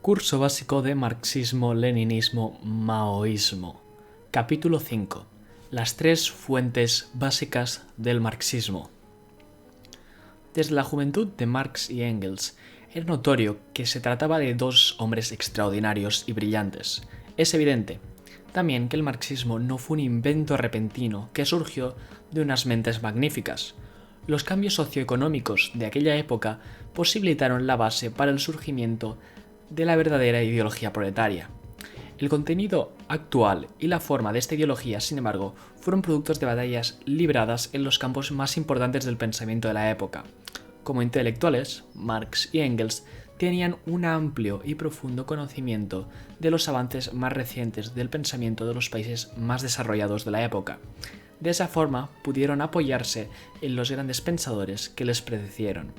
Curso básico de Marxismo-Leninismo-Maoísmo. Capítulo 5. Las tres fuentes básicas del marxismo. Desde la juventud de Marx y Engels, era notorio que se trataba de dos hombres extraordinarios y brillantes. Es evidente también que el marxismo no fue un invento repentino que surgió de unas mentes magníficas. Los cambios socioeconómicos de aquella época posibilitaron la base para el surgimiento de la verdadera ideología proletaria. El contenido actual y la forma de esta ideología, sin embargo, fueron productos de batallas libradas en los campos más importantes del pensamiento de la época. Como intelectuales, Marx y Engels tenían un amplio y profundo conocimiento de los avances más recientes del pensamiento de los países más desarrollados de la época. De esa forma, pudieron apoyarse en los grandes pensadores que les predecieron,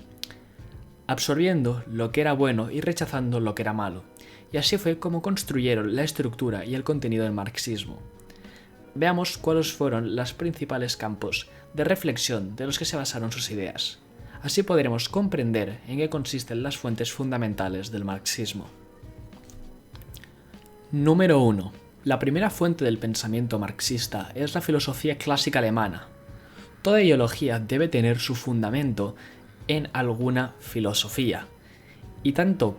absorbiendo lo que era bueno y rechazando lo que era malo. Y así fue como construyeron la estructura y el contenido del marxismo. Veamos cuáles fueron los principales campos de reflexión de los que se basaron sus ideas. Así podremos comprender en qué consisten las fuentes fundamentales del marxismo. Número 1. La primera fuente del pensamiento marxista es la filosofía clásica alemana. Toda ideología debe tener su fundamento en alguna filosofía. Y tanto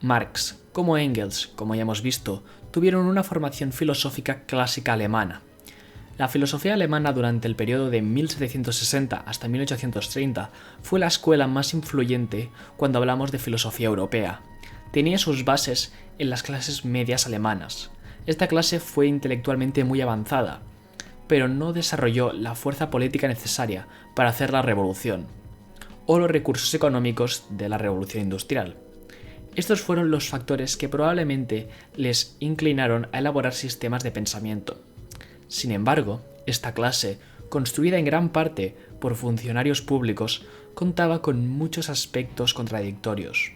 Marx como Engels, como ya hemos visto, tuvieron una formación filosófica clásica alemana. La filosofía alemana durante el periodo de 1760 hasta 1830 fue la escuela más influyente cuando hablamos de filosofía europea. Tenía sus bases en las clases medias alemanas. Esta clase fue intelectualmente muy avanzada, pero no desarrolló la fuerza política necesaria para hacer la revolución, o los recursos económicos de la revolución industrial. Estos fueron los factores que probablemente les inclinaron a elaborar sistemas de pensamiento. Sin embargo, esta clase, construida en gran parte por funcionarios públicos, contaba con muchos aspectos contradictorios.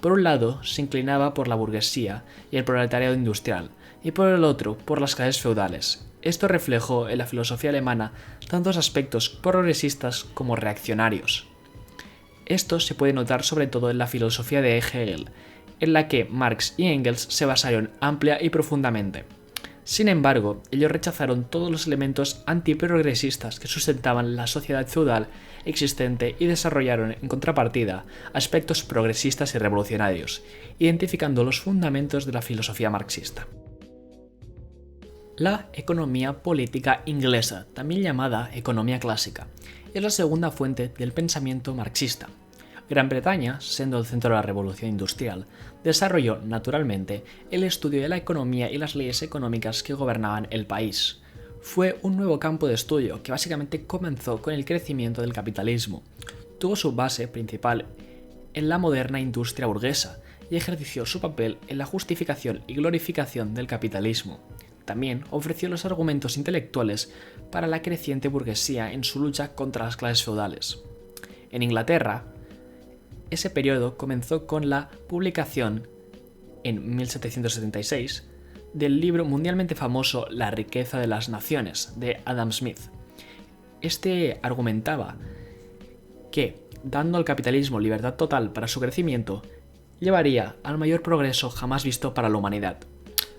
Por un lado, se inclinaba por la burguesía y el proletariado industrial, y por el otro, por las clases feudales. Esto reflejó en la filosofía alemana tantos aspectos progresistas como reaccionarios. Esto se puede notar sobre todo en la filosofía de Hegel, en la que Marx y Engels se basaron amplia y profundamente. Sin embargo, ellos rechazaron todos los elementos antiprogresistas que sustentaban la sociedad feudal existente y desarrollaron, en contrapartida, aspectos progresistas y revolucionarios, identificando los fundamentos de la filosofía marxista. La economía política inglesa, también llamada economía clásica, es la segunda fuente del pensamiento marxista. Gran Bretaña, siendo el centro de la revolución industrial, desarrolló naturalmente el estudio de la economía y las leyes económicas que gobernaban el país. Fue un nuevo campo de estudio que básicamente comenzó con el crecimiento del capitalismo. Tuvo su base principal en la moderna industria burguesa y ejerció su papel en la justificación y glorificación del capitalismo. También ofreció los argumentos intelectuales para la creciente burguesía en su lucha contra las clases feudales. En Inglaterra, ese periodo comenzó con la publicación, en 1776, del libro mundialmente famoso La riqueza de las naciones, de Adam Smith. Este argumentaba que, dando al capitalismo libertad total para su crecimiento, llevaría al mayor progreso jamás visto para la humanidad.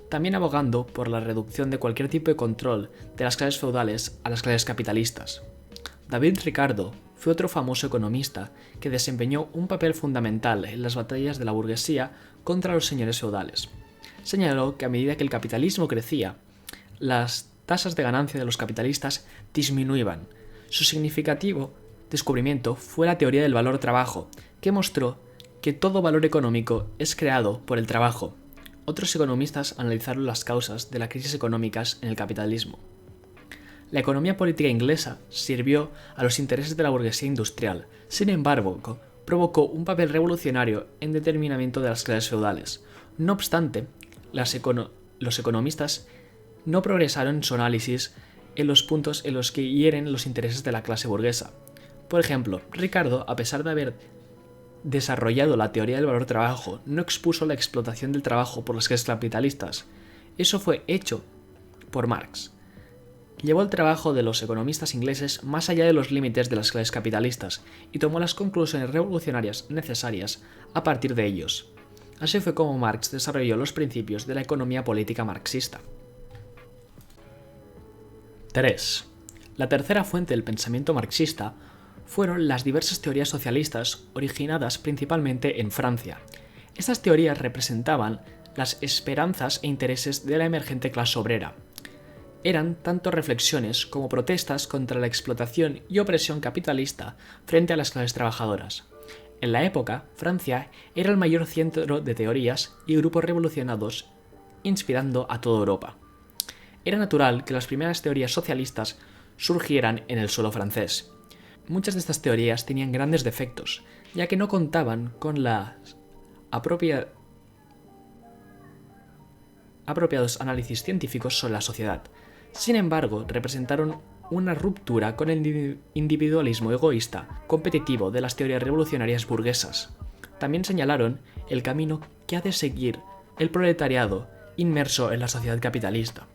También abogando por la reducción de cualquier tipo de control de las clases feudales a las clases capitalistas. David Ricardo fue otro famoso economista que desempeñó un papel fundamental en las batallas de la burguesía contra los señores feudales. Señaló que a medida que el capitalismo crecía, las tasas de ganancia de los capitalistas disminuían. Su significativo descubrimiento fue la teoría del valor-trabajo, que mostró que todo valor económico es creado por el trabajo. Otros economistas analizaron las causas de las crisis económicas en el capitalismo. La economía política inglesa sirvió a los intereses de la burguesía industrial, sin embargo, provocó un papel revolucionario en determinamiento de las clases feudales. No obstante, los economistas no progresaron en su análisis en los puntos en los que hieren los intereses de la clase burguesa. Por ejemplo, Ricardo, a pesar de haber desarrollado la teoría del valor-trabajo, no expuso la explotación del trabajo por las clases capitalistas. Eso fue hecho por Marx. Llevó el trabajo de los economistas ingleses más allá de los límites de las clases capitalistas y tomó las conclusiones revolucionarias necesarias a partir de ellos. Así fue como Marx desarrolló los principios de la economía política marxista. 3. La tercera fuente del pensamiento marxista fueron las diversas teorías socialistas originadas principalmente en Francia. Estas teorías representaban las esperanzas e intereses de la emergente clase obrera. Eran tanto reflexiones como protestas contra la explotación y opresión capitalista frente a las clases trabajadoras. En la época, Francia era el mayor centro de teorías y grupos revolucionados, inspirando a toda Europa. Era natural que las primeras teorías socialistas surgieran en el suelo francés. Muchas de estas teorías tenían grandes defectos, ya que no contaban con los apropiados análisis científicos sobre la sociedad. Sin embargo, representaron una ruptura con el individualismo egoísta competitivo de las teorías revolucionarias burguesas. También señalaron el camino que ha de seguir el proletariado inmerso en la sociedad capitalista.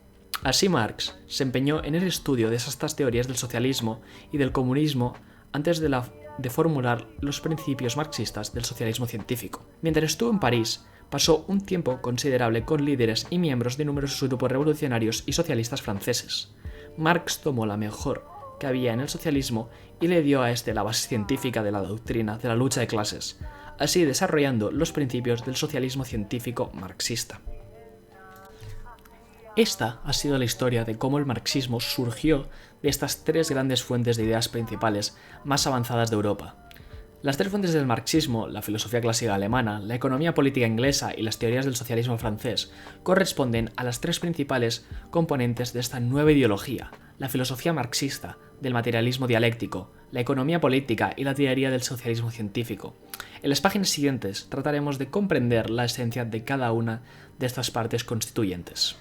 Así Marx se empeñó en el estudio de estas teorías del socialismo y del comunismo antes de formular los principios marxistas del socialismo científico. Mientras estuvo en París, pasó un tiempo considerable con líderes y miembros de numerosos grupos revolucionarios y socialistas franceses. Marx tomó la mejor que había en el socialismo y le dio a este la base científica de la doctrina de la lucha de clases, así desarrollando los principios del socialismo científico marxista. Esta ha sido la historia de cómo el marxismo surgió de estas tres grandes fuentes de ideas principales más avanzadas de Europa. Las tres fuentes del marxismo, la filosofía clásica alemana, la economía política inglesa y las teorías del socialismo francés, corresponden a las tres principales componentes de esta nueva ideología: la filosofía marxista, del materialismo dialéctico, la economía política y la teoría del socialismo científico. En las páginas siguientes trataremos de comprender la esencia de cada una de estas partes constituyentes.